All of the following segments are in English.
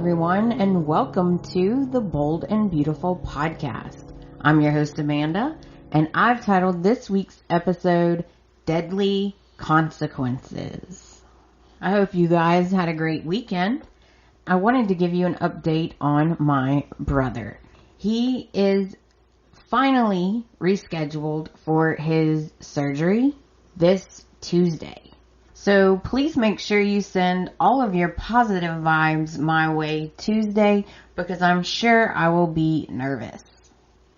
everyone, and welcome to the Bold and Beautiful podcast. I'm your host, Amanda, and I've titled this week's episode, Deadly Consequences. I hope you guys had a great weekend. I wanted to give you an update on my brother. He is finally rescheduled for his surgery this Tuesday. So please make sure you send all of your positive vibes my way Tuesday because I'm sure I will be nervous.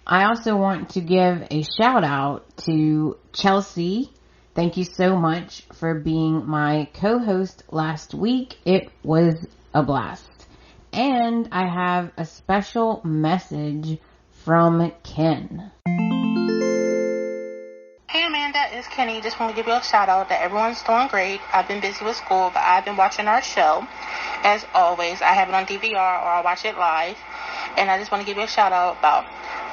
I also want to give a shout out to Chelsea. Thank you so much for being my co-host last week. It was a blast. And I have a special message from Ken. Hey Amanda, it's Kenny. Just want to give you a shout out that everyone's doing great. I've been busy with school, but I've been watching our show. As always, I have it on DVR or I watch it live. And I just want to give you a shout out about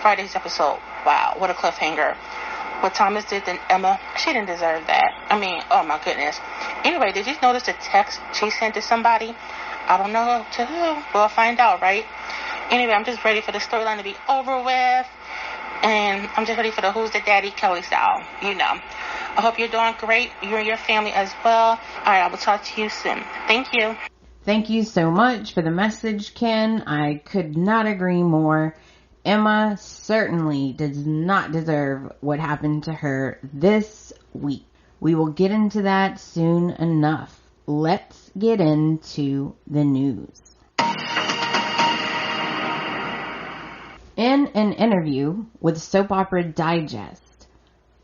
Friday's episode. Wow, what a cliffhanger. What Thomas did to Emma, she didn't deserve that. I mean, oh my goodness. Anyway, did you notice the text she sent to somebody? I don't know to who. We'll find out, right? Anyway, I'm just ready for the storyline to be over with. And I'm just ready for the Who's the Daddy Kelly style, you know. I hope you're doing great, you and your family as well. All right, I will talk to you soon. Thank you. Thank you so much for the message, Ken. I could not agree more. Emma certainly does not deserve what happened to her this week. We will get into that soon enough. Let's get into the news. In an interview with Soap Opera Digest,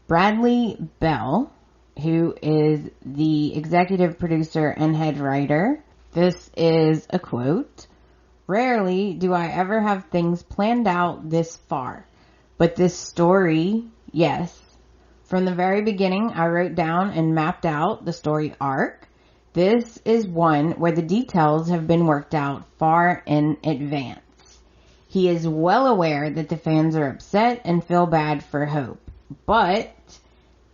Bradley Bell, who is the executive producer and head writer, this is a quote, "Rarely do I ever have things planned out this far, but this story, yes. From the very beginning, I wrote down and mapped out the story arc. This is one where the details have been worked out far in advance. He is well aware that the fans are upset and feel bad for Hope, but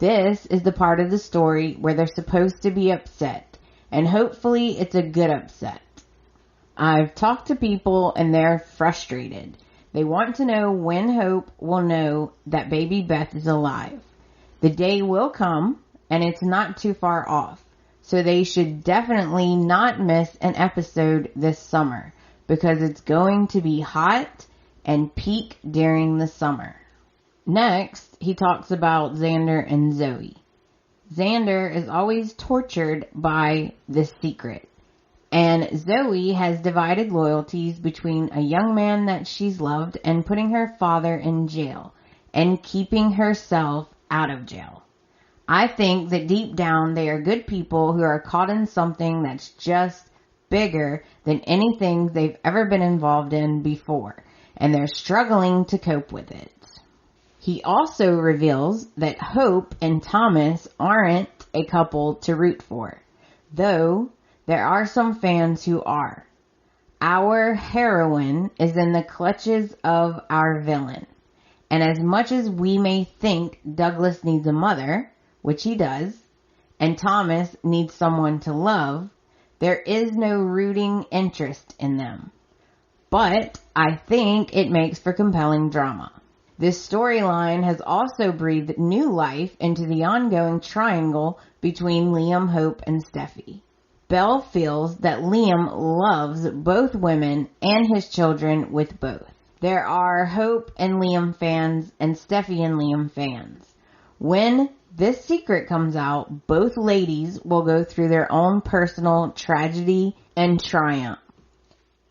this is the part of the story where they're supposed to be upset, and hopefully it's a good upset. I've talked to people and they're frustrated. They want to know when Hope will know that baby Beth is alive. The day will come, and it's not too far off, so they should definitely not miss an episode this summer, because it's going to be hot and peak during the summer." Next, he talks about Xander and Zoe. Xander is always tortured by the secret, and Zoe has divided loyalties between a young man that she's loved and putting her father in jail and keeping herself out of jail. I think that deep down they are good people who are caught in something that's just bigger than anything they've ever been involved in before, and they're struggling to cope with it. He also reveals that Hope and Thomas aren't a couple to root for, though there are some fans who are. Our heroine is in the clutches of our villain, and as much as we may think Douglas needs a mother, which he does, and Thomas needs someone to love, there is no rooting interest in them. But I think it makes for compelling drama. This storyline has also breathed new life into the ongoing triangle between Liam, Hope, and Steffy. Belle feels that Liam loves both women and his children with both. There are Hope and Liam fans and Steffy and Liam fans. When this secret comes out, both ladies will go through their own personal tragedy and triumph.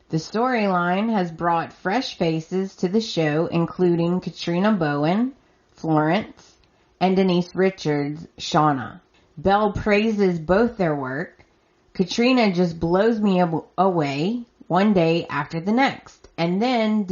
The storyline has brought fresh faces to the show, including Katrina Bowen, Florence, and Denise Richards, Shauna. Belle praises both their work. Katrina just blows me away one day after the next. And then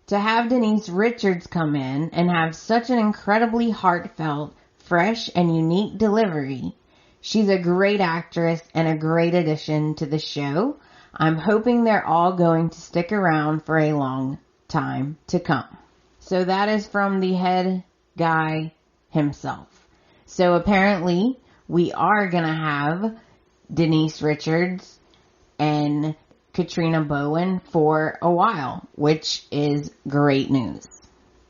to have Denise Richards come in and have such an incredibly heartfelt, fresh, and unique delivery. She's a great actress and a great addition to the show. I'm hoping they're all going to stick around for a long time to come. So that is from the head guy himself. So apparently we are going to have Denise Richards and Katrina Bowen for a while, which is great news.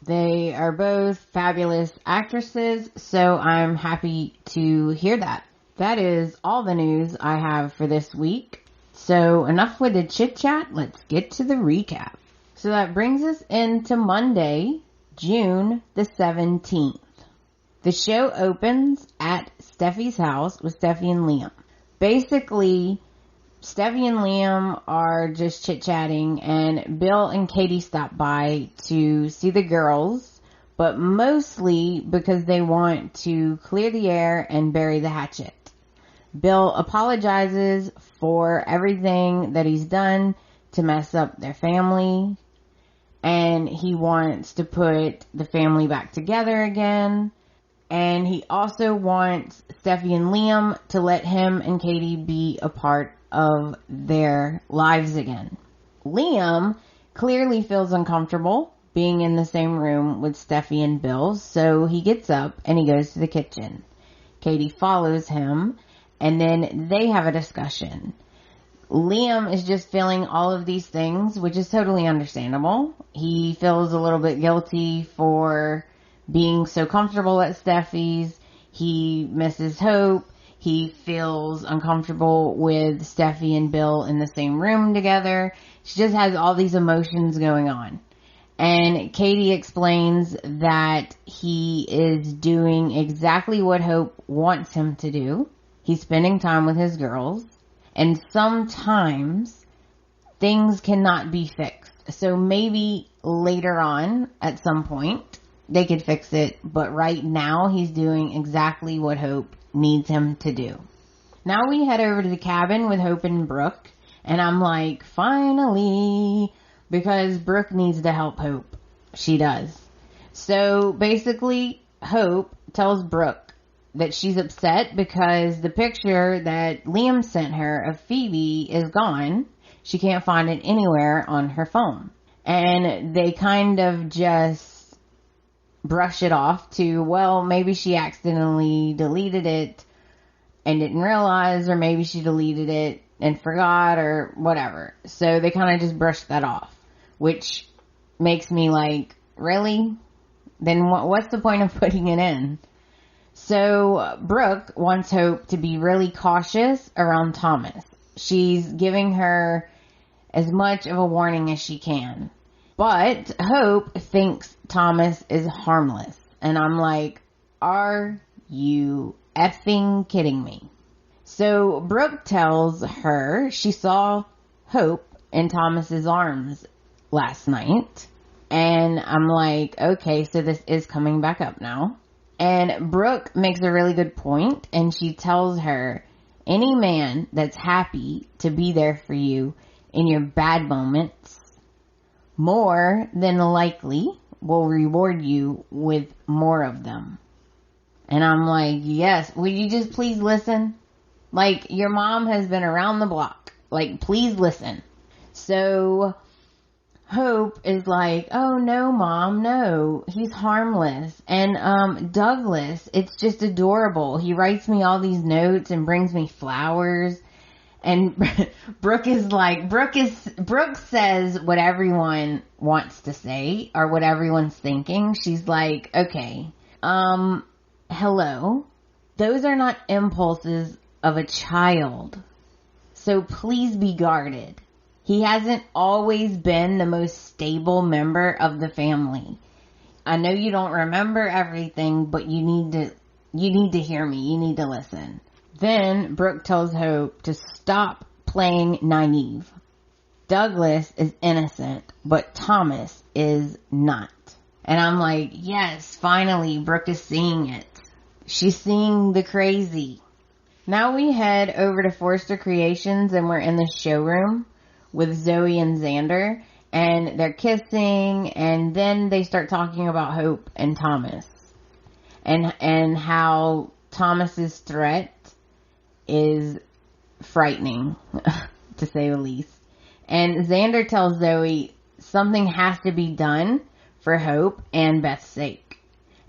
They are both fabulous actresses, so I'm happy to hear that. That is all the news I have for this week. So enough with the chit chat, let's get to the recap. So that brings us into Monday, June the 17th. The show opens at Steffy's house with Steffy and Liam. Basically, Steffy and Liam are just chit-chatting, and Bill and Katie stop by to see the girls, but mostly because they want to clear the air and bury the hatchet. Bill apologizes for everything that he's done to mess up their family, and he wants to put the family back together again. And he also wants Steffy and Liam to let him and Katie be a part of their lives again. Liam clearly feels uncomfortable being in the same room with Steffy and Bill, so he gets up and he goes to the kitchen. Katie follows him, and then they have a discussion. Liam is just feeling all of these things, which is totally understandable. He feels a little bit guilty for being so comfortable at Steffy's. He misses Hope. He feels uncomfortable with Steffy and Bill in the same room together. She just has all these emotions going on. And Katie explains that he is doing exactly what Hope wants him to do. He's spending time with his girls. And sometimes things cannot be fixed. So maybe later on, at some point, they could fix it. But right now, he's doing exactly what Hope needs him to do. Now we head over to the cabin with Hope and Brooke. And I'm like, finally, because Brooke needs to help Hope. She does. So basically, Hope tells Brooke that she's upset because the picture that Liam sent her of Phoebe is gone. She can't find it anywhere on her phone. And they kind of just brush it off to, well, maybe she accidentally deleted it and didn't realize, or maybe she deleted it and forgot, or whatever. So they kind of just brush that off, which makes me like, really? Then what's the point of putting it in? So Brooke wants Hope to be really cautious around Thomas. She's giving her as much of a warning as she can. But Hope thinks Thomas is harmless. And I'm like, are you effing kidding me? So Brooke tells her she saw Hope in Thomas's arms last night. And I'm like, okay, so this is coming back up now. And Brooke makes a really good point, and she tells her, any man that's happy to be there for you in your bad moments, more than likely will reward you with more of them. And I'm like, yes, would you just please listen? Like, your mom has been around the block. Like, please listen. So Hope is like, oh no, Mom, no, he's harmless. And Douglas, it's just adorable. He writes me all these notes and brings me flowers. And Brooke is like, Brooke says what everyone wants to say, or what everyone's thinking. She's like, okay, hello, those are not impulses of a child. So please be guarded. He hasn't always been the most stable member of the family. I know you don't remember everything, but you need to hear me. You need to listen. Then Brooke tells Hope to stop playing naive. Douglas is innocent, but Thomas is not. And I'm like, yes, finally, Brooke is seeing it. She's seeing the crazy. Now we head over to Forrester Creations, and we're in the showroom with Zoe and Xander, and they're kissing, and then they start talking about Hope and Thomas, and how Thomas's threat is frightening, to say the least. And Xander tells Zoe something has to be done for Hope and Beth's sake.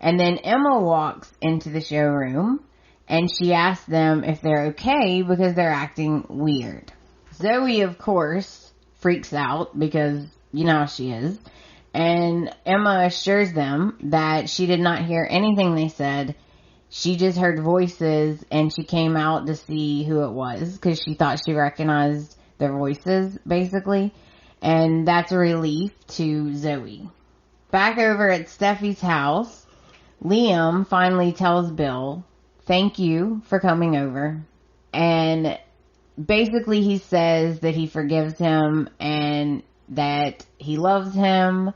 And then Emma walks into the showroom, and she asks them if they're okay because they're acting weird. Zoe, of course, freaks out because you know how she is. And Emma assures them that she did not hear anything they said. She just heard voices and she came out to see who it was because she thought she recognized their voices, basically. And that's a relief to Zoe. Back over at Steffi's house, Liam finally tells Bill, thank you for coming over. And basically he says that he forgives him and that he loves him.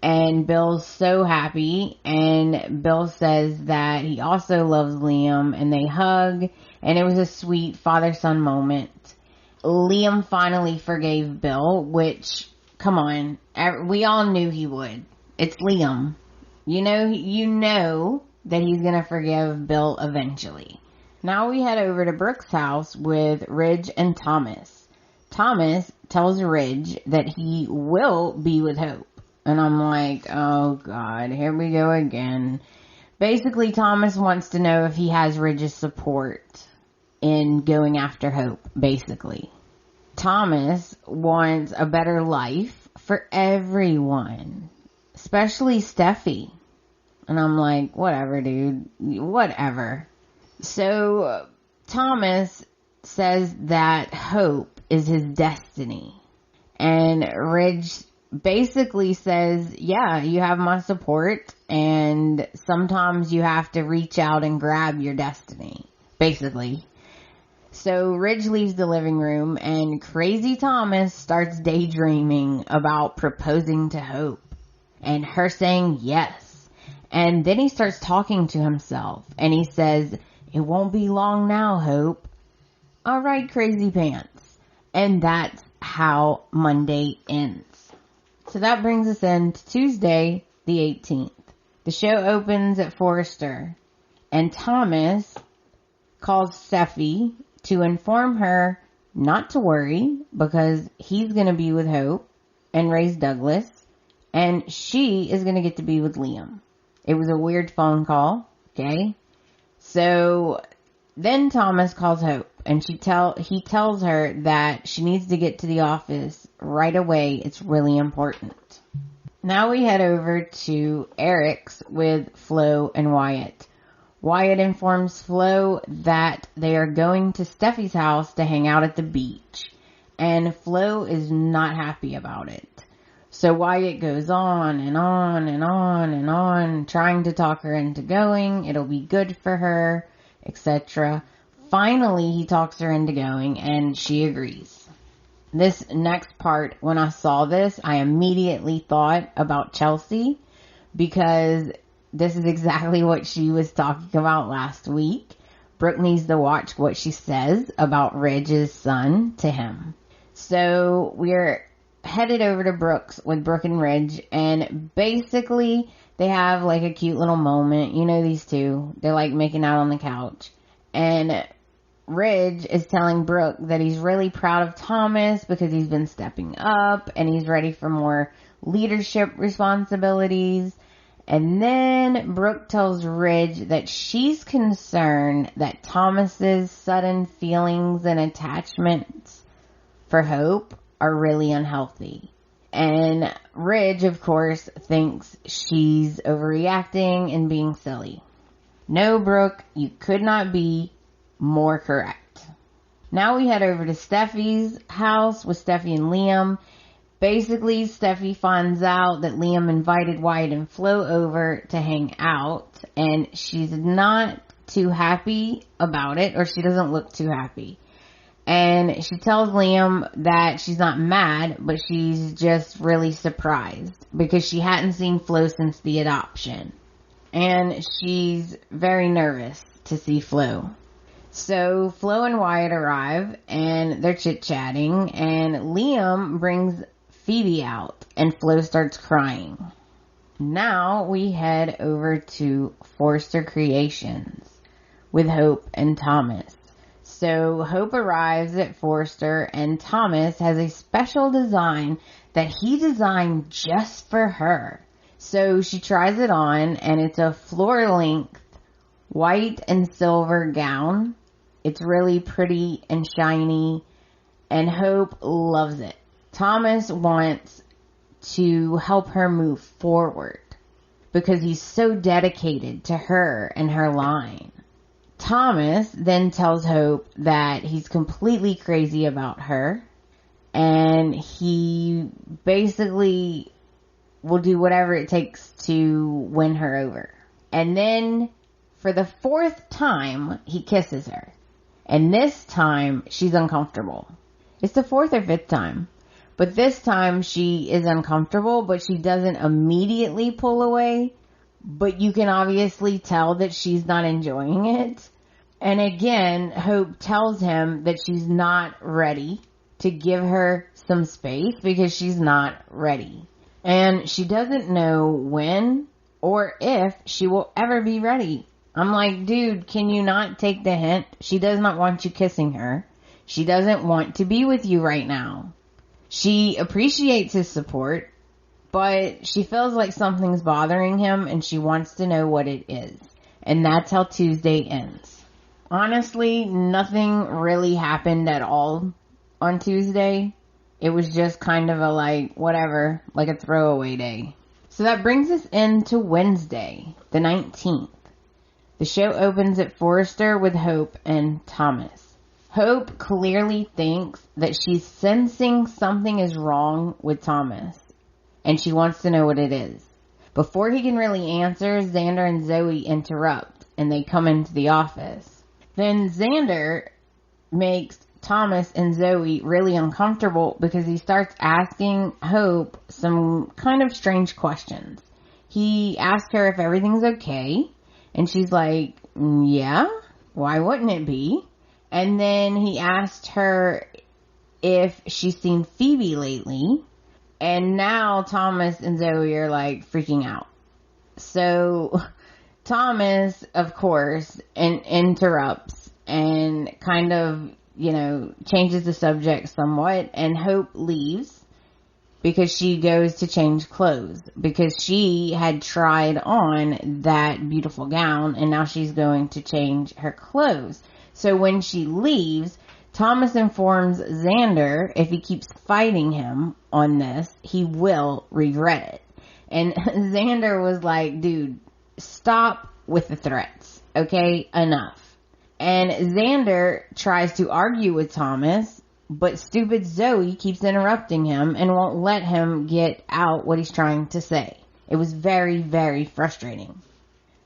And Bill's so happy, and Bill says that he also loves Liam, and they hug, and it was a sweet father-son moment. Liam finally forgave Bill, which, come on, we all knew he would. It's Liam. You know that he's gonna forgive Bill eventually. Now we head over to Brooke's house with Ridge and Thomas. Thomas tells Ridge that he will be with Hope. And I'm like, oh God, here we go again. Basically, Thomas wants to know if he has Ridge's support in going after Hope, basically. Thomas wants a better life for everyone, especially Steffy. And I'm like, whatever, dude, whatever. So, Thomas says that Hope is his destiny. And Ridge basically says, yeah, you have my support, and sometimes you have to reach out and grab your destiny, basically. So Ridge leaves the living room, and crazy Thomas starts daydreaming about proposing to Hope, and her saying yes. And then he starts talking to himself, and he says, it won't be long now, Hope. All right, crazy pants. And that's how Monday ends. So that brings us in to Tuesday, the 18th. The show opens at Forrester, and Thomas calls Steffi to inform her not to worry because he's going to be with Hope and raise Douglas, and she is going to get to be with Liam. It was a weird phone call, okay? So then Thomas calls Hope, and he tells her that she needs to get to the office right away. It's really important. Now we head over to Eric's with Flo and Wyatt. Wyatt informs Flo that they are going to Steffi's house to hang out at the beach, and Flo is not happy about it. So Wyatt goes on and on and on and on, trying to talk her into going. It'll be good for her, etc. Finally, he talks her into going, and she agrees. This next part, when I saw this, I immediately thought about Chelsea, because this is exactly what she was talking about last week. Brooke needs to watch what she says about Ridge's son to him. So we're headed over to Brooke's with Brooke and Ridge, and basically they have like a cute little moment. You know, these two, they're like making out on the couch, and Ridge is telling Brooke that he's really proud of Thomas because he's been stepping up and he's ready for more leadership responsibilities. And then Brooke tells Ridge that she's concerned that Thomas's sudden feelings and attachments for Hope are really unhealthy. And Ridge, of course, thinks she's overreacting and being silly. No, Brooke, you could not be more correct. Now we head over to Steffi's house with Steffi and Liam. Basically, Steffi finds out that Liam invited Wyatt and Flo over to hang out, and she's not too happy about it, or she doesn't look too happy. And she tells Liam that she's not mad, but she's just really surprised because she hadn't seen Flo since the adoption. And she's very nervous to see Flo. So Flo and Wyatt arrive, and they're chit-chatting, and Liam brings Phoebe out, and Flo starts crying. Now we head over to Forrester Creations with Hope and Thomas. So Hope arrives at Forrester, and Thomas has a special design that he designed just for her. So she tries it on, and it's a floor-length white and silver gown. It's really pretty and shiny, and Hope loves it. Thomas wants to help her move forward because he's so dedicated to her and her line. Thomas then tells Hope that he's completely crazy about her, and he basically will do whatever it takes to win her over. And then, for the 4th time, he kisses her. And this time, she's uncomfortable. It's the 4th or 5th time. But this time, she is uncomfortable, but she doesn't immediately pull away. But you can obviously tell that she's not enjoying it. And again, Hope tells him that she's not ready, to give her some space because she's not ready. And she doesn't know when or if she will ever be ready. I'm like, dude, can you not take the hint? She does not want you kissing her. She doesn't want to be with you right now. She appreciates his support, but she feels like something's bothering him and she wants to know what it is. And that's how Tuesday ends. Honestly, nothing really happened at all on Tuesday. It was just kind of a whatever, like a throwaway day. So that brings us into Wednesday, the 19th. The show opens at Forrester with Hope and Thomas. Hope clearly thinks that she's sensing something is wrong with Thomas, and she wants to know what it is. Before he can really answer, Xander and Zoe interrupt, and they come into the office. Then Xander makes Thomas and Zoe really uncomfortable because he starts asking Hope some kind of strange questions. He asks her if everything's okay, and she's like, yeah, why wouldn't it be? And then he asked her if she's seen Phoebe lately, and now Thomas and Zoe are freaking out. So Thomas, of course, interrupts and kind of changes the subject somewhat, and Hope leaves because she goes to change clothes because she had tried on that beautiful gown and now she's going to change her clothes. So when she leaves, Thomas informs Xander if he keeps fighting him on this, he will regret it. And Xander was like, dude, stop with the threats, okay? Enough. And Xander tries to argue with Thomas, but stupid Zoe keeps interrupting him and won't let him get out what he's trying to say. It was very, very frustrating.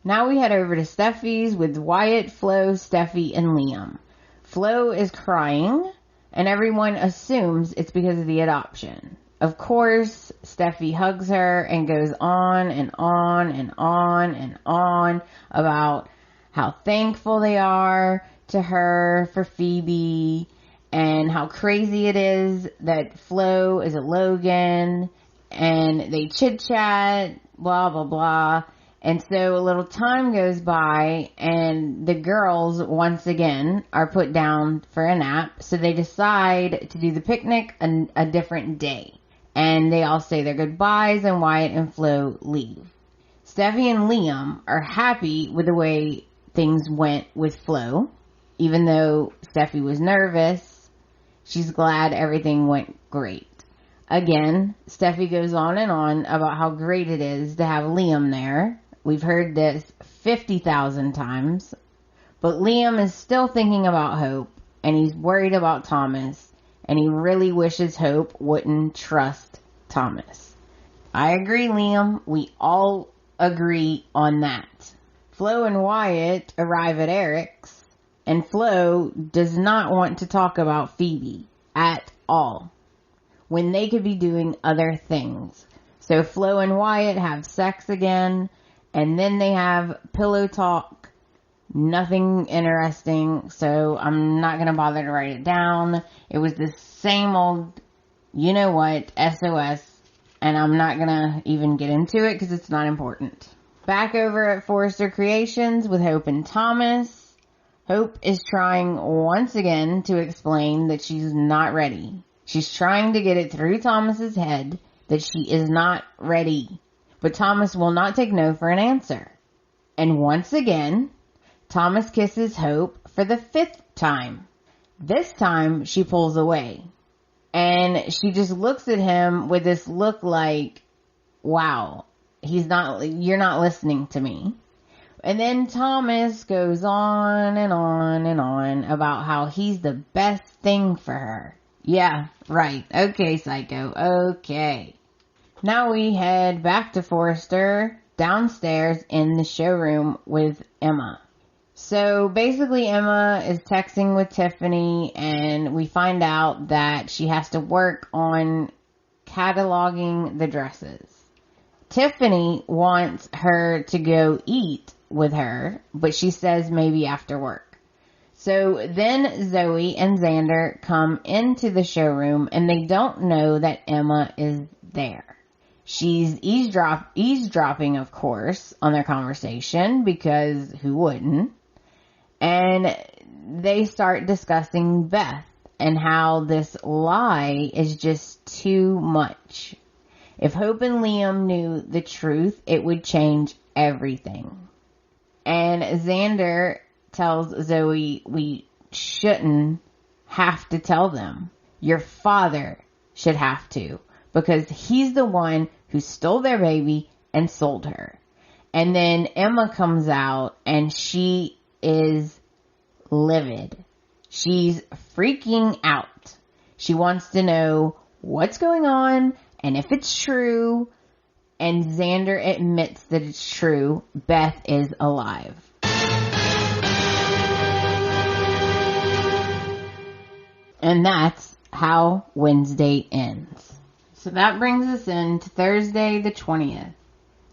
Now we head over to Steffi's with Wyatt, Flo, Steffy, and Liam. Flo is crying, and everyone assumes it's because of the adoption. Of course, Steffy hugs her and goes on and on and on and on about how thankful they are to her for Phoebe and how crazy it is that Flo is a Logan, and they chit chat, blah, blah, blah. And so a little time goes by and the girls once again are put down for a nap. So they decide to do the picnic a different day. And they all say their goodbyes and Wyatt and Flo leave. Steffy and Liam are happy with the way things went with Flo. Even though Steffy was nervous, she's glad everything went great. Again, Steffy goes on and on about how great it is to have Liam there. We've heard this 50,000 times. But Liam is still thinking about Hope, and he's worried about Thomas, and he really wishes Hope wouldn't trust Thomas. I agree, Liam. We all agree on that. Flo and Wyatt arrive at Eric's, and Flo does not want to talk about Phoebe at all, when they could be doing other things. So Flo and Wyatt have sex again, and then they have pillow talk. Nothing interesting, so I'm not going to bother to write it down. It was the same old, SOS, and I'm not going to even get into it because it's not important. Back over at Forrester Creations with Hope and Thomas. Hope is trying once again to explain that she's not ready. She's trying to get it through Thomas's head that she is not ready. But Thomas will not take no for an answer. And once again, Thomas kisses Hope for the 5th time. This time she pulls away and she just looks at him with this look like, wow, you're not listening to me. And then Thomas goes on and on and on about how he's the best thing for her. Yeah, right. Okay, psycho. Okay. Now we head back to Forrester downstairs in the showroom with Emma. So basically Emma is texting with Tiffany and we find out that she has to work on cataloging the dresses. Tiffany wants her to go eat with her, but she says maybe after work. So then Zoe and Xander come into the showroom and they don't know that Emma is there. She's eavesdropping, of course, on their conversation because who wouldn't? And they start discussing Beth and how this lie is just too much. If Hope and Liam knew the truth, it would change everything. And Xander tells Zoe we shouldn't have to tell them. Your father should have to, because he's the one who stole their baby and sold her. And then Emma comes out and she is livid. She's freaking out. She wants to know what's going on and if it's true. And Xander admits that it's true. Beth is alive. And that's how Wednesday ends. So that brings us in to Thursday the 20th.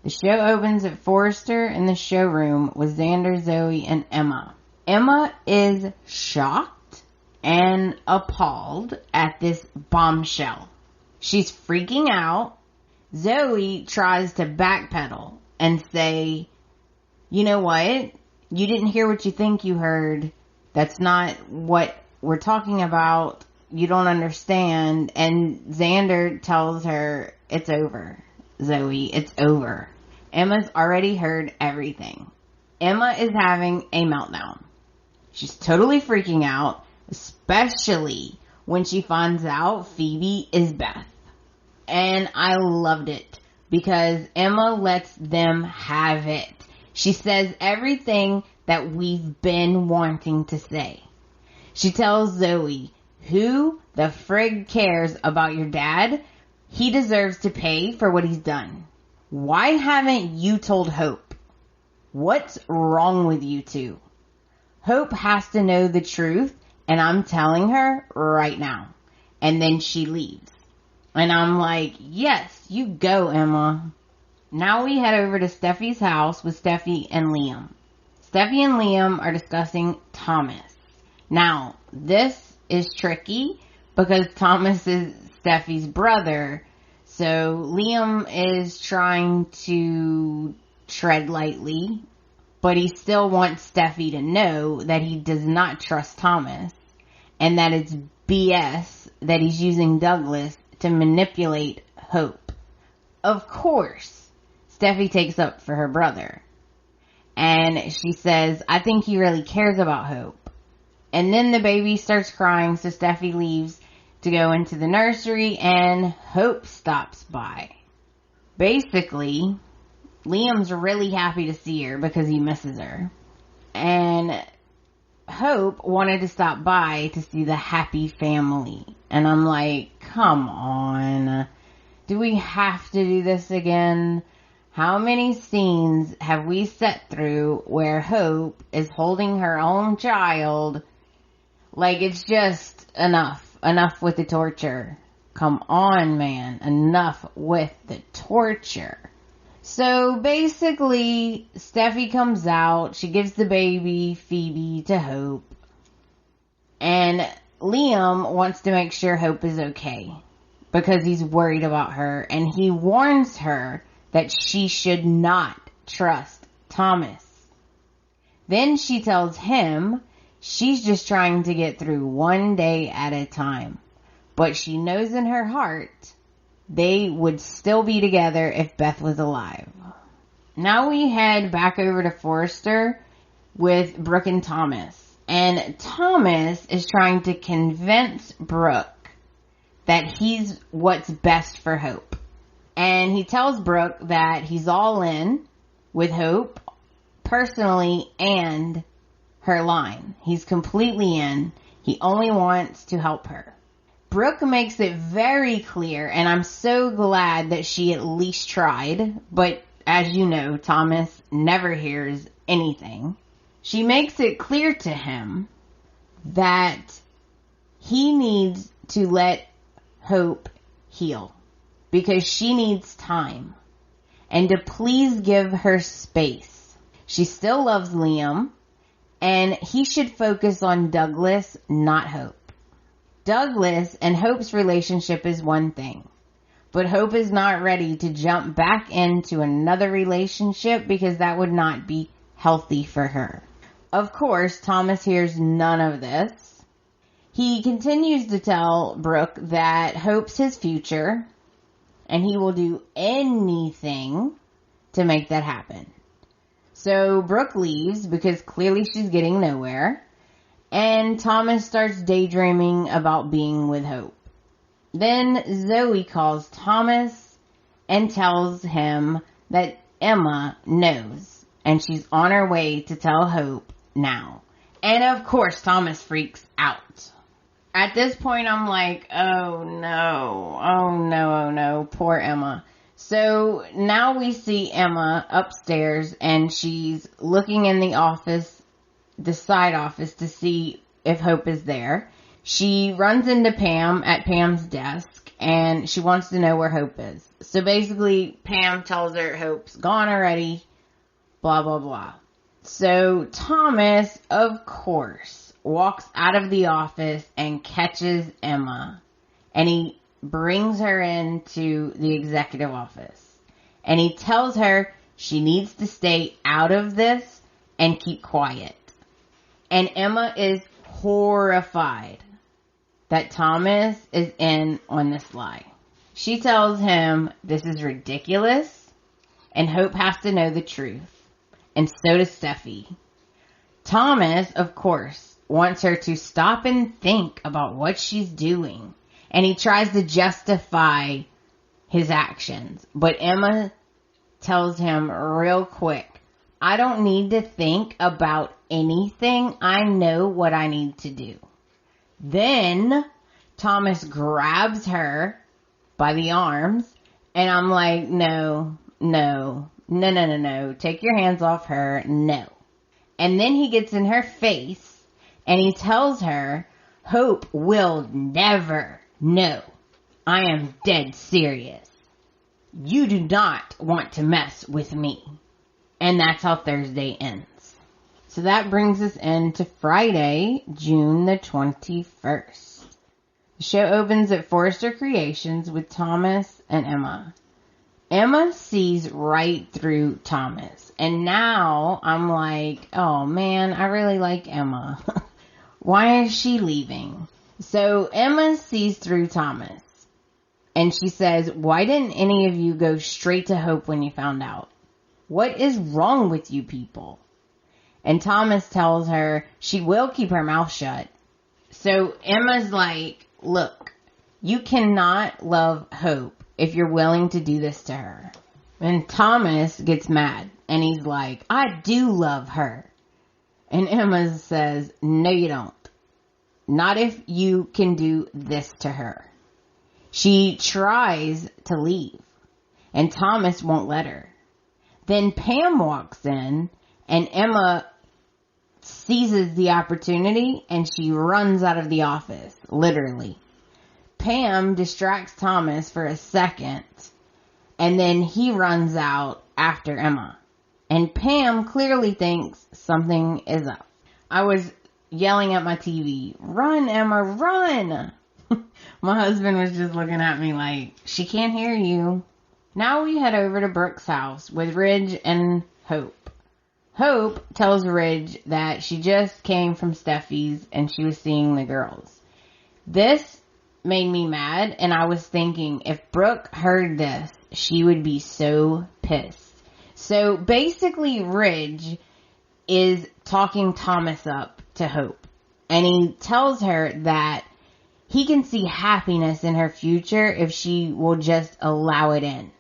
The show opens at Forrester in the showroom with Xander, Zoe, and Emma. Emma is shocked and appalled at this bombshell. She's freaking out. Zoe tries to backpedal and say, you know what? You didn't hear what you think you heard. That's not what we're talking about. You don't understand. And Xander tells her, it's over, Zoe, it's over. Emma's already heard everything. Emma is having a meltdown. She's totally freaking out, especially when she finds out Phoebe is Beth. And I loved it because Emma lets them have it. She says everything that we've been wanting to say. She tells Zoe, who the frig cares about your dad? He deserves to pay for what he's done. Why haven't you told Hope? What's wrong with you two? Hope has to know the truth, and I'm telling her right now. And then she leaves. And I'm like, yes, you go, Emma. Now we head over to Steffi's house with Steffi and Liam. Steffi and Liam are discussing Thomas. Now, this is tricky because Thomas is Steffi's brother. So Liam is trying to tread lightly, but he still wants Steffi to know that he does not trust Thomas and that it's BS that he's using Douglas to manipulate Hope. Of course, Steffi takes up for her brother. And she says, I think he really cares about Hope. And then the baby starts crying, so Steffi leaves to go into the nursery, and Hope stops by. Basically, Liam's really happy to see her because he misses her. And Hope wanted to stop by to see the happy family. And I'm like, come on. Do we have to do this again? How many scenes have we sat through where Hope is holding her own child? Like, it's just enough. Enough with the torture. Come on, man. Enough with the torture. So basically, Steffi comes out. She gives the baby, Phoebe, to Hope. And Liam wants to make sure Hope is okay because he's worried about her. And he warns her that she should not trust Thomas. Then she tells him she's just trying to get through one day at a time. But she knows in her heart they would still be together if Beth was alive. Now we head back over to Forrester with Brooke and Thomas. And Thomas is trying to convince Brooke that he's what's best for Hope. And he tells Brooke that he's all in with Hope, personally, and her line. He's completely in. He only wants to help her. Brooke makes it very clear, and I'm so glad that she at least tried, but as you know, Thomas never hears anything. She makes it clear to him that he needs to let Hope heal because she needs time, and to please give her space. She still loves Liam, and he should focus on Douglas, not Hope. Douglas and Hope's relationship is one thing, but Hope is not ready to jump back into another relationship because that would not be healthy for her. Of course, Thomas hears none of this. He continues to tell Brooke that Hope's his future, and he will do anything to make that happen. So Brooke leaves because clearly she's getting nowhere, and Thomas starts daydreaming about being with Hope. Then Zoe calls Thomas and tells him that Emma knows, and she's on her way to tell Hope now. And of course, Thomas freaks out. At this point, I'm like, oh no, poor Emma. So now we see Emma upstairs, and she's looking in the office, the side office, to see if Hope is there. She runs into Pam at Pam's desk, and she wants to know where Hope is. So basically, Pam tells her Hope's gone already, blah, blah, blah. So Thomas, of course, walks out of the office and catches Emma, and he brings her into the executive office, and he tells her she needs to stay out of this and keep quiet. And Emma is horrified that Thomas is in on this lie. She tells him this is ridiculous and Hope has to know the truth, and so does Steffy. Thomas, of course, wants her to stop and think about what she's doing, and he tries to justify his actions. But Emma tells him real quick, I don't need to think about anything. I know what I need to do. Then Thomas grabs her by the arms, and I'm like, no. Take your hands off her. No. And then he gets in her face, and he tells her, Hope will never know. I am dead serious. You do not want to mess with me. And that's how Thursday ends. So that brings us into Friday, June the 21st. The show opens at Forrester Creations with Thomas and Emma. Emma sees right through Thomas. And now I'm like, oh man, I really like Emma. Why is she leaving? So Emma sees through Thomas. And she says, why didn't any of you go straight to Hope when you found out? What is wrong with you people? And Thomas tells her she will keep her mouth shut. So Emma's like, look, you cannot love Hope if you're willing to do this to her. And Thomas gets mad, and he's like, I do love her. And Emma says, no you don't. Not if you can do this to her. She tries to leave, and Thomas won't let her. Then Pam walks in, and Emma seizes the opportunity, and she runs out of the office, literally. Pam distracts Thomas for a second, and then he runs out after Emma. And Pam clearly thinks something is up. I was yelling at my TV, run, Emma, run! My husband was just looking at me like, she can't hear you. Now we head over to Brooke's house with Ridge and Hope. Hope tells Ridge that she just came from Steffy's and she was seeing the girls. This made me mad, and I was thinking if Brooke heard this, she would be so pissed. So basically Ridge is talking Thomas up to Hope. And he tells her that he can see happiness in her future if she will just allow it in.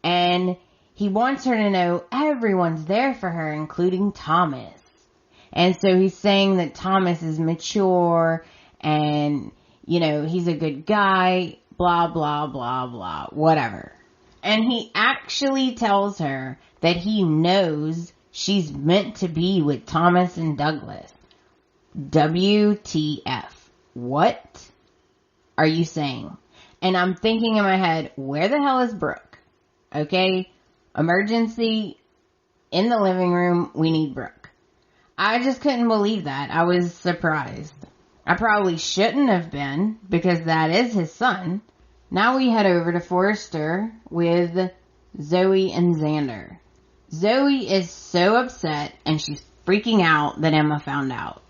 And he wants her to know everyone's there for her, including Thomas. And so he's saying that Thomas is mature and, you know, he's a good guy, blah, blah, blah, blah, whatever. And he actually tells her that he knows she's meant to be with Thomas and Douglas. WTF. What are you saying? And I'm thinking in my head, where the hell is Brooke? Okay, emergency in the living room, we need Brooke. I just couldn't believe that. I was surprised. I probably shouldn't have been, because that is his son. Now we head over to Forrester with Zoe and Xander. Zoe is so upset and she's freaking out that Emma found out.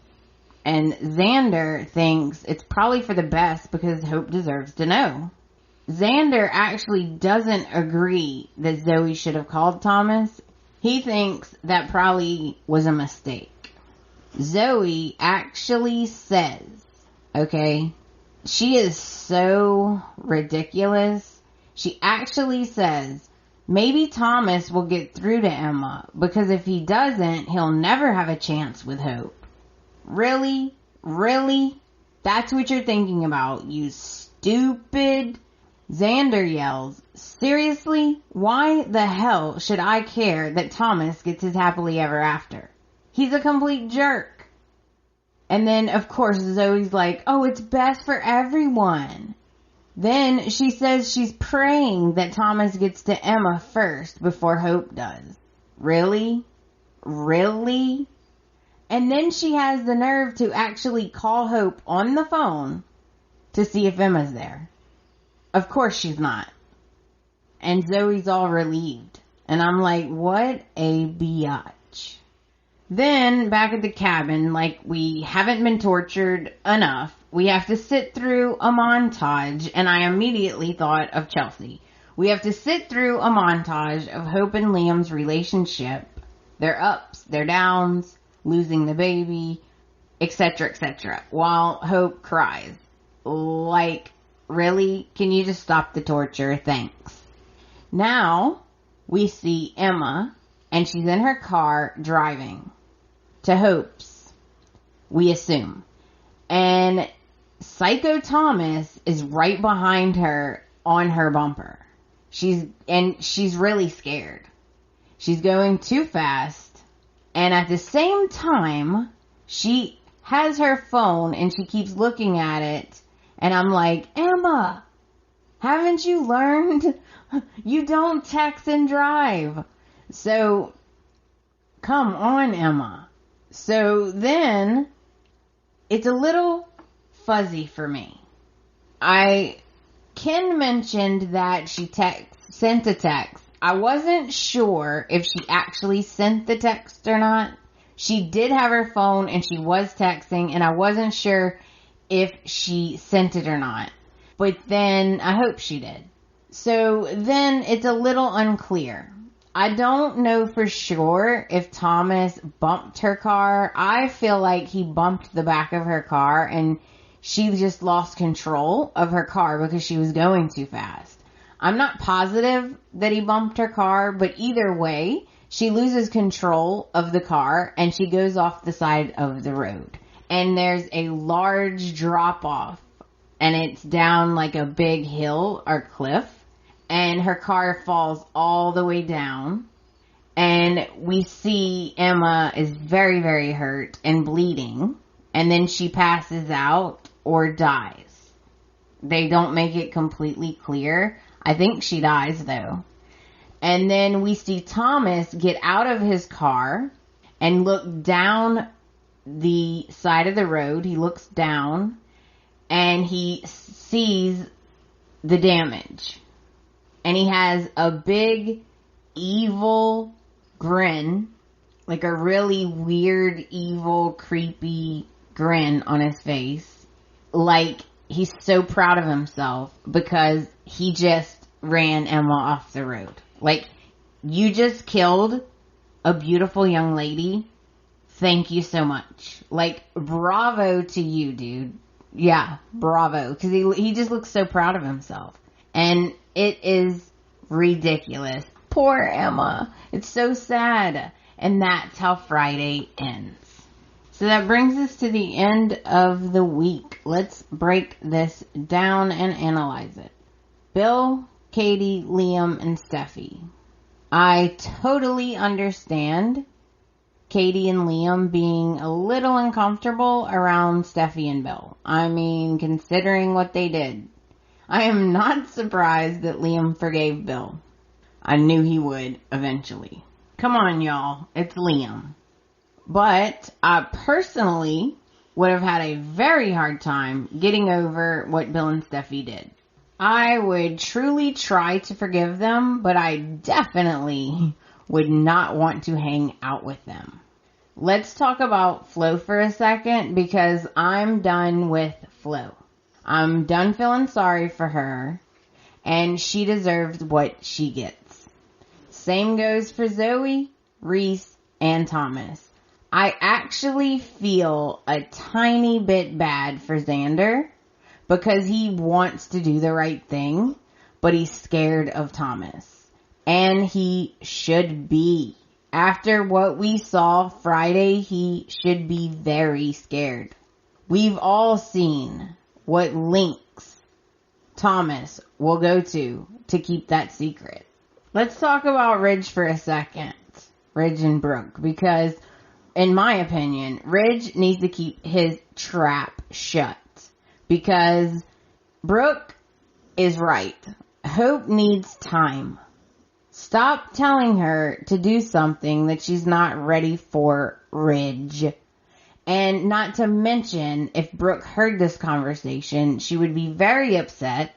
And Xander thinks it's probably for the best because Hope deserves to know. Xander actually doesn't agree that Zoe should have called Thomas. He thinks that probably was a mistake. Zoe actually says, okay, she is so ridiculous. She actually says, maybe Thomas will get through to Emma because if he doesn't, he'll never have a chance with Hope. Really? Really? That's what you're thinking about, you stupid. Xander yells, seriously? Why the hell should I care that Thomas gets his happily ever after? He's a complete jerk. And then, of course, Zoe's like, oh, it's best for everyone. Then she says she's praying that Thomas gets to Emma first before Hope does. Really? Really? And then she has the nerve to actually call Hope on the phone to see if Emma's there. Of course she's not. And Zoe's all relieved. And I'm like, what a biatch. Then, back at the cabin, like we haven't been tortured enough, we have to sit through a montage, and I immediately thought of Chelsea. We have to sit through a montage of Hope and Liam's relationship, their ups, their downs, losing the baby, etc., etc., while Hope cries. Like, really? Can you just stop the torture? Thanks. Now, we see Emma, and she's in her car driving to Hope's, we assume. And Psycho Thomas is right behind her on her bumper. She's really scared. She's going too fast. And at the same time, she has her phone and she keeps looking at it. And I'm like, Emma, haven't you learned? You don't text and drive. So, come on, Emma. So then, it's a little fuzzy for me. Ken mentioned that she sent a text. I wasn't sure if she actually sent the text or not. She did have her phone and she was texting, and I wasn't sure if she sent it or not. But then, I hope she did. So then, it's a little unclear. I don't know for sure if Thomas bumped her car. I feel like he bumped the back of her car and she just lost control of her car because she was going too fast. I'm not positive that he bumped her car, but either way, she loses control of the car and she goes off the side of the road. And there's a large drop off and it's down like a big hill or cliff. And her car falls all the way down. And we see Emma is very, very hurt and bleeding. And then she passes out or dies. They don't make it completely clear. I think she dies though. And then we see Thomas get out of his car and look down the side of the road. He looks down and he sees the damage. And he has a big, evil grin. Like a really weird, evil, creepy grin on his face. Like he's so proud of himself because he just ran Emma off the road. Like, you just killed a beautiful young lady thank you so much. Like, bravo to you, dude. Yeah, bravo. Because he just looks so proud of himself. And it is ridiculous. Poor Emma. It's so sad. And that's how Friday ends. So that brings us to the end of the week. Let's break this down and analyze it. Bill, Katie, Liam, and Steffy. I totally understand Katie and Liam being a little uncomfortable around Steffy and Bill. I mean, considering what they did. I am not surprised that Liam forgave Bill. I knew he would eventually. Come on, y'all. It's Liam. But I personally would have had a very hard time getting over what Bill and Steffy did. I would truly try to forgive them, but I definitely would not want to hang out with them. Let's talk about Flo for a second, because I'm done with Flo. I'm done feeling sorry for her, and she deserves what she gets. Same goes for Zoe, Reese, and Thomas. I actually feel a tiny bit bad for Xander, because he wants to do the right thing, but he's scared of Thomas. And he should be. After what we saw Friday, he should be very scared. We've all seen what lengths Thomas will go to keep that secret. Let's talk about Ridge for a second. Ridge and Brooke, because in my opinion, Ridge needs to keep his trap shut. Because Brooke is right. Hope needs time. Stop telling her to do something that she's not ready for, Ridge. And not to mention, if Brooke heard this conversation, she would be very upset.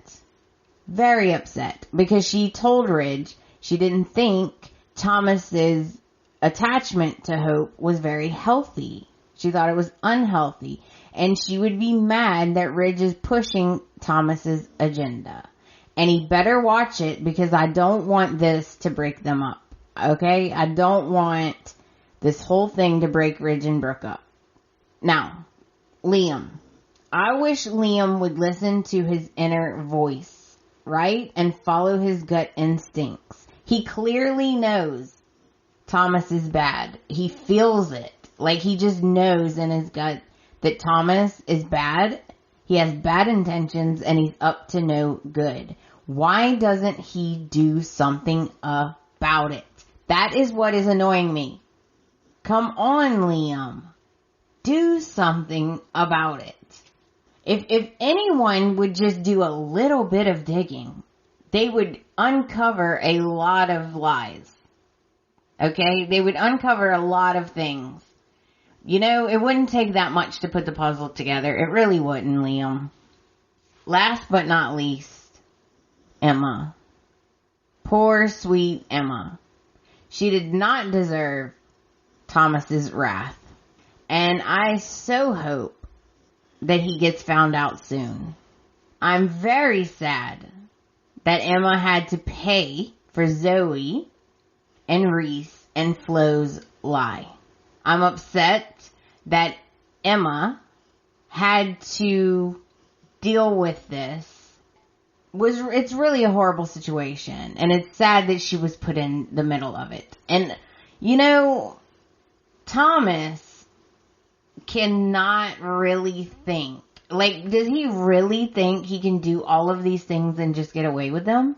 Very upset. Because she told Ridge she didn't think Thomas's attachment to Hope was very healthy. She thought it was unhealthy. And she would be mad that Ridge is pushing Thomas's agenda. And he better watch it, because I don't want this to break them up. Okay? I don't want this whole thing to break Ridge and Brooke up. Now, Liam. I wish Liam would listen to his inner voice, right? And follow his gut instincts. He clearly knows Thomas is bad. He feels it. Like, he just knows in his gut that Thomas is bad, he has bad intentions, and he's up to no good. Why doesn't he do something about it? That is what is annoying me. Come on, Liam. Do something about it. If anyone would just do a little bit of digging, they would uncover a lot of lies. Okay? They would uncover a lot of things. You know, it wouldn't take that much to put the puzzle together. It really wouldn't, Liam. Last but not least, Emma. Poor, sweet Emma. She did not deserve Thomas's wrath. And I so hope that he gets found out soon. I'm very sad that Emma had to pay for Zoe and Reese and Flo's lie. I'm upset that Emma had to deal with this. It's really a horrible situation, and it's sad that she was put in the middle of it. And, you know, Thomas cannot really think. Like, does he really think he can do all of these things and just get away with them?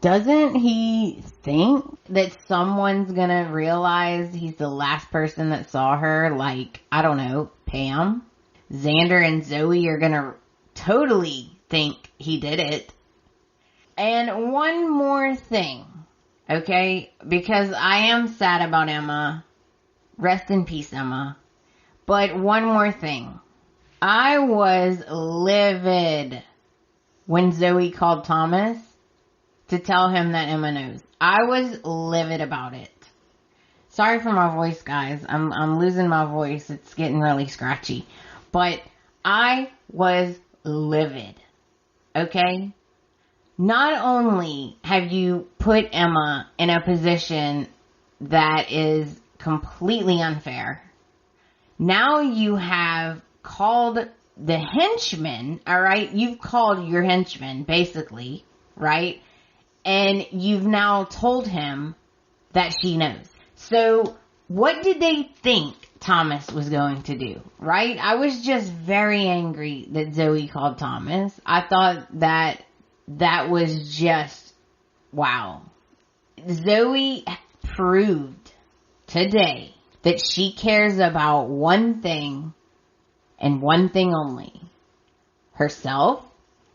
Doesn't he think that someone's gonna realize he's the last person that saw her? Like, I don't know, Pam? Xander and Zoe are gonna totally think he did it. And one more thing, okay? Because I am sad about Emma. Rest in peace, Emma. But one more thing. I was livid when Zoe called Thomas to tell him that Emma knows. I was livid about it. Sorry for my voice, guys. I'm losing my voice. It's getting really scratchy. But I was livid. Okay? Not only have you put Emma in a position that is completely unfair, Now you have called the henchman, alright? You've called your henchman, basically, right? And you've now told him that she knows. So, what did they think Thomas was going to do, right? I was just very angry that Zoe called Thomas. I thought that was just, wow. Zoe proved today that she cares about one thing and one thing only. Herself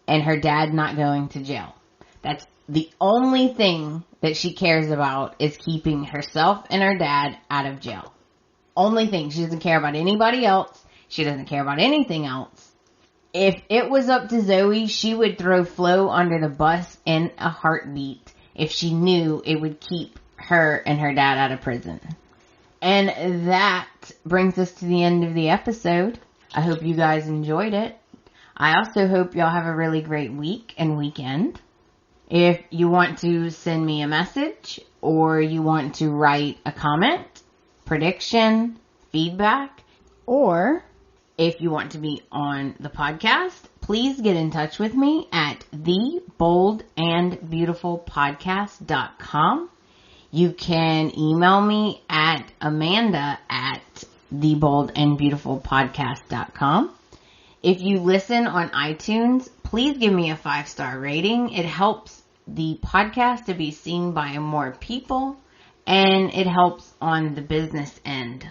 and her dad not going to jail. That's the only thing that she cares about, is keeping herself and her dad out of jail. Only thing. She doesn't care about anybody else. She doesn't care about anything else. If it was up to Zoe, she would throw Flo under the bus in a heartbeat if she knew it would keep her and her dad out of prison. And that brings us to the end of the episode. I hope you guys enjoyed it. I also hope y'all have a really great week and weekend. If you want to send me a message or you want to write a comment, prediction, feedback, or if you want to be on the podcast, please get in touch with me at theboldandbeautifulpodcast.com. You can email me at amanda@theboldandbeautifulpodcast.com. If you listen on iTunes, please give me a 5-star rating. It helps the podcast to be seen by more people, and it helps on the business end.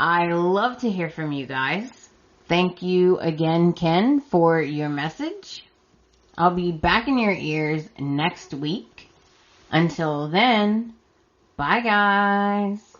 I love to hear from you guys. Thank you again, Ken, for your message. I'll be back in your ears next week. Until then, bye guys.